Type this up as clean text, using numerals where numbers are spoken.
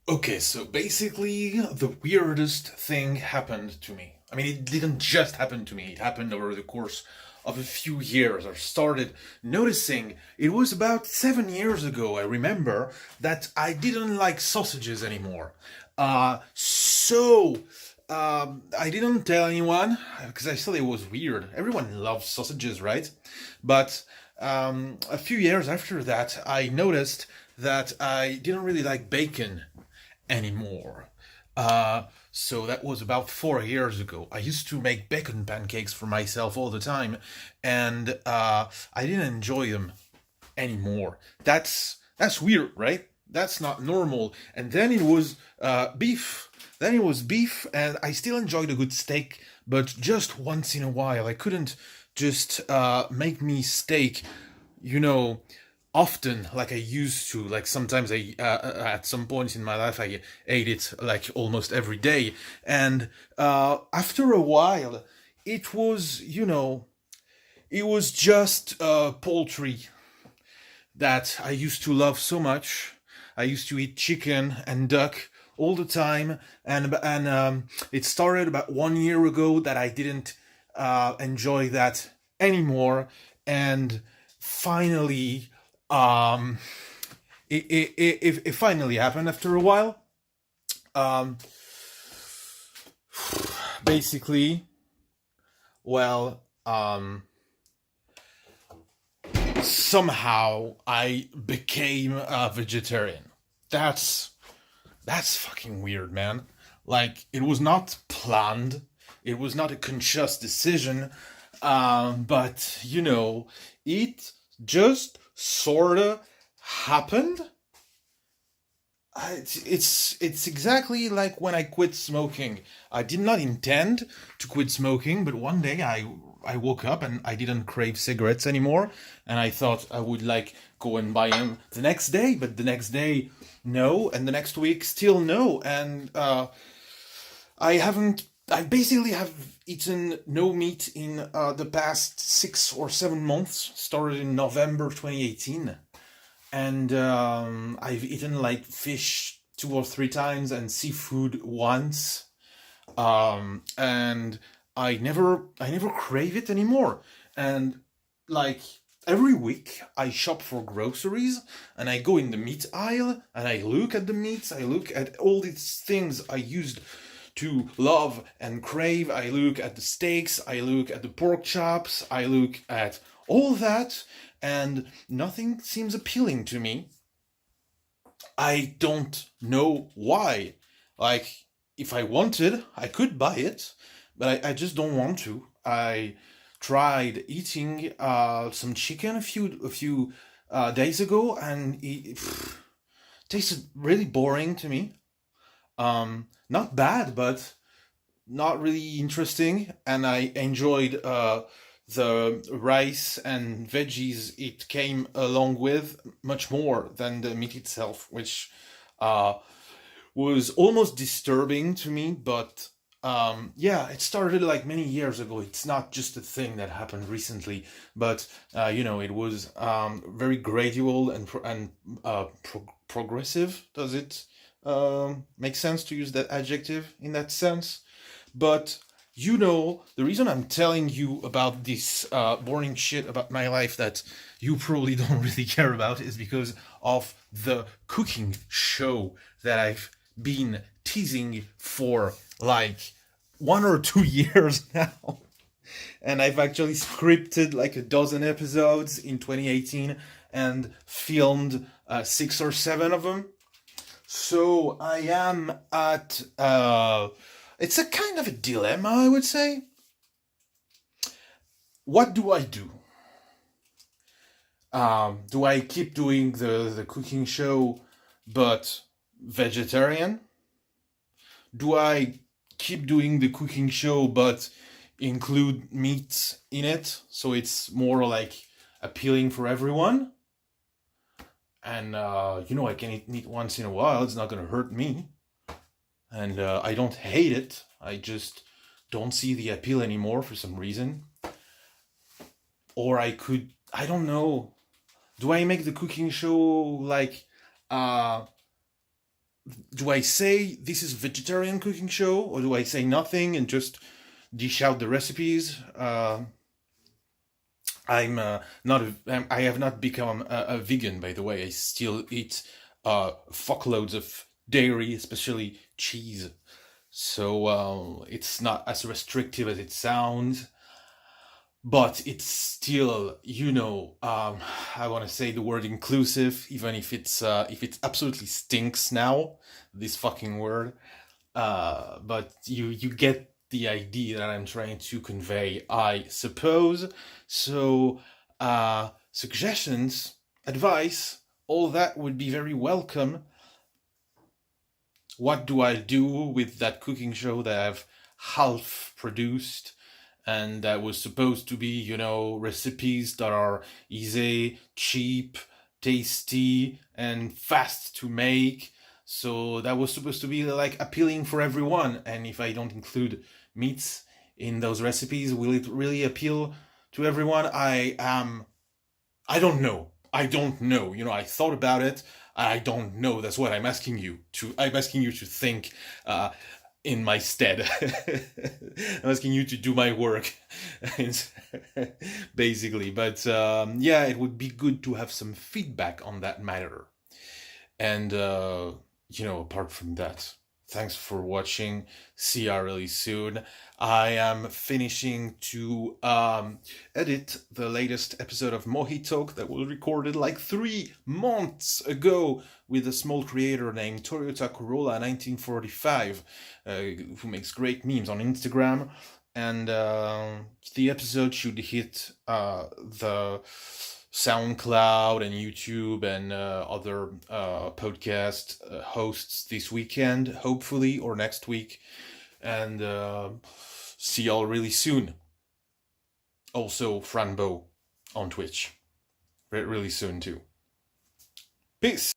Okay, so basically, the weirdest thing happened to me. I mean, it didn't just happen to me, it happened over the course of a few years. I started noticing it was about 7 years ago, I remember, that I didn't like sausages anymore. I didn't tell anyone because I thought it was weird. Everyone loves sausages, right? But a few years after that, I noticed that I didn't really like bacon anymore. So that was about 4 years ago. I used to make bacon pancakes for myself all the time, and I didn't enjoy them anymore. That's weird, right? That's not normal. And then it was beef. Then it was beef, and I still enjoyed a good steak, but just once in a while. I couldn't just make me steak, you know, often like I used to. Like sometimes at some points in my life, I ate it like almost every day. And after a while, it was, it was just poultry that I used to love so much. I used to eat chicken and duck all the time, and it started about 1 year ago that I didn't enjoy that anymore, and finally, um, it finally happened after a while. Um, Basically, well, somehow I became a vegetarian. That's that's fucking weird, man. Like it was not planned. It was not a conscious decision. But it just sorta happened. It's exactly like when I quit smoking. I did not intend to quit smoking, but one day I woke up and I didn't crave cigarettes anymore, and I thought I would like go and buy them the next day, but the next day no, and the next week still no, and I haven't. I basically have eaten no meat in the past 6 or 7 months. Started in November 2018, and I've eaten like fish 2 or 3 times and seafood once, and I never crave it anymore. And like every week, I shop for groceries and I go in the meat aisle and I look at the meats. I look at all these things I used to love and crave. I look at the steaks. I look at the pork chops. I look at all that, and nothing seems appealing to me. I don't know why. Like, if I wanted, I could buy it, but I just don't want to. I tried eating some chicken a few days ago, and it tasted really boring to me. Not bad, but not really interesting. And I enjoyed the rice and veggies it came along with much more than the meat itself, which uh, was almost disturbing to me. But yeah, it started like many years ago. It's not just a thing that happened recently, but it was very gradual and progressive. Does it make sense to use that adjective in that sense? But the reason I'm telling you about this boring shit about my life that you probably don't really care about is because of the cooking show that I've been teasing for like 1 or 2 years now. And I've actually scripted like a dozen episodes in 2018 and filmed 6 or 7 of them. So I am at it's a kind of a dilemma, I would say. What do I do? Do I keep doing the cooking show but vegetarian? Do I keep doing the cooking show but include meat in it so it's more like appealing for everyone? And I can eat meat once in a while. It's not gonna hurt me, and I don't hate it. I just don't see the appeal anymore for some reason. Or I don't know. Do I make the cooking show like uh do I say this is a vegetarian cooking show, or do I say nothing and just dish out the recipes? I'm not. I have not become a vegan, by the way. I still eat fuckloads of dairy, especially cheese. So it's not as restrictive as it sounds, but it's still, I want to say the word inclusive, even if it absolutely stinks now, this fucking word. But you get the idea that I'm trying to convey, I suppose. So suggestions, advice, all that would be very welcome. What do I do with that cooking show that I've half produced and that was supposed to be, recipes that are easy, cheap, tasty, and fast to make? So that was supposed to be like appealing for everyone. And if I don't include meats in those recipes, will it really appeal to everyone? I don't know. I don't know. I thought about it. I don't know. That's what I'm asking you to. I'm asking you to think in my stead. I'm asking you to do my work, basically. But yeah, it would be good to have some feedback on that matter. And apart from that, thanks for watching. See ya really soon. I am finishing to edit the latest episode of Mohi Talk that was recorded like 3 months ago with a small creator named Toyota Corolla 1945, who makes great memes on Instagram. And the episode should hit the SoundCloud and YouTube and other podcast hosts this weekend, hopefully, or next week. And see y'all really soon. Also, Franbo on Twitch. Really soon, too. Peace!